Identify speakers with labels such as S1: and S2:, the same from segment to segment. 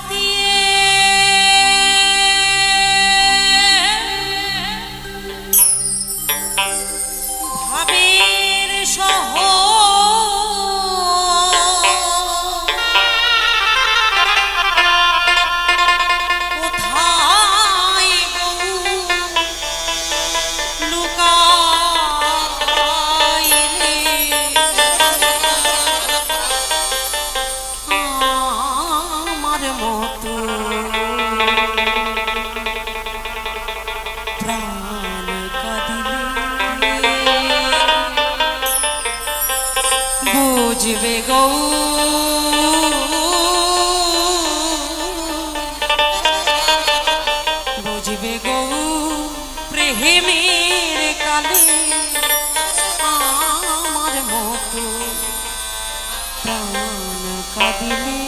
S1: দিয়ে ভাবের শহর কোথায় গো লুকাইলে আমার মতো প্রাণ কাঁদিলে বুঝবে গো বুঝবে গো প্রেমের কালে আমার মতো প্রাণ কাঁদিলে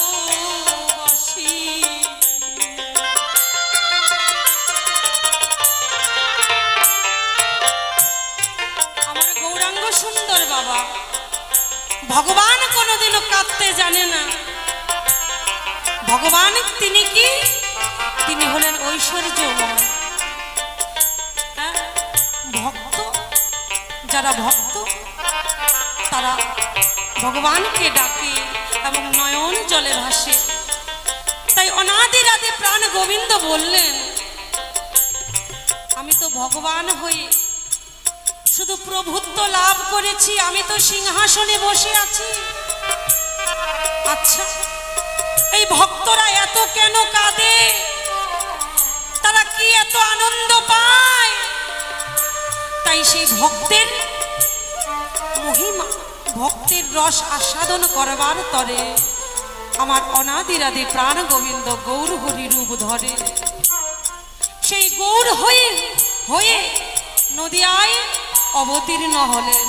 S1: ভালোবাসি। আমার গৌরাঙ্গ সুন্দর বাবা ভগবান কোনোদিনও কাঁদতে জানে না। ভগবান তিনি কি? তিনি হলেন ঐশ্বর্যময়। ভক্ত যারা ভক্ত তারা ভগবানকে ডাকে এবং নয়ন জলে ভাসে। তাই অনাদির আদি প্রাণ গোবিন্দ বললেন, আমি তো ভগবান হয়ে শুধু প্রভুত্ব লাভ করেছি, আমি তো সিংহাসনে বসে আছি। আচ্ছা, এই ভক্তরা এত কেন কাঁদে? তারা কি এত আনন্দ পায়? তাই সেই ভক্তের মহিমা, ভক্তের রস আস্বাদন করবার তরে আমার অনাদিরাদি প্রাণ গোবিন্দ গৌর হরি রূপ ধরে। সেই গৌর হয়ে হয়ে নদিয়ায় অবতীর্ণ হলেন।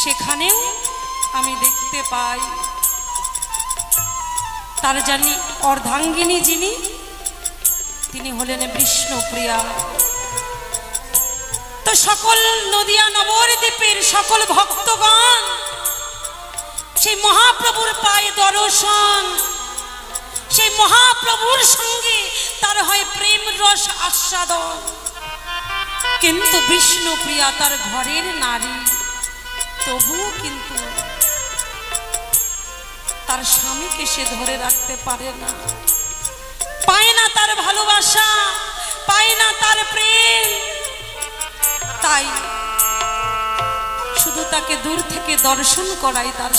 S1: সেখানেও আমি দেখতে পাই তার জানি অর্ধাঙ্গিনী যিনি, তিনি হলেন বিষ্ণুপ্রিয়া। তো সকল নদিয়া নবদ্বীপের সকল ভক্তগণ সেই মহাপ্রভুর পায়ে দর্শন, সেই মহাপ্রভুর সঙ্গে তার হয় প্রেম রস আস্বাদন। কিন্তু বিষ্ণুপ্রিয়া তার ঘরের নারী, তবুও কিন্তু তার স্বামীকে সে ধরে রাখতে পারে না, পায় না তার ভালোবাসা, পায় না তার প্রেম। তাই শুধু তাকে দূর থেকে দর্শন করাই তার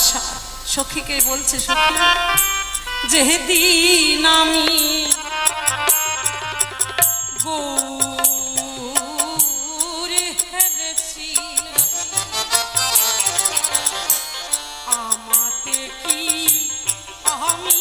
S1: সখীকে বলছে, সখী যেদিন আমি গৌরে হেরেছি, আমাতে কি আমি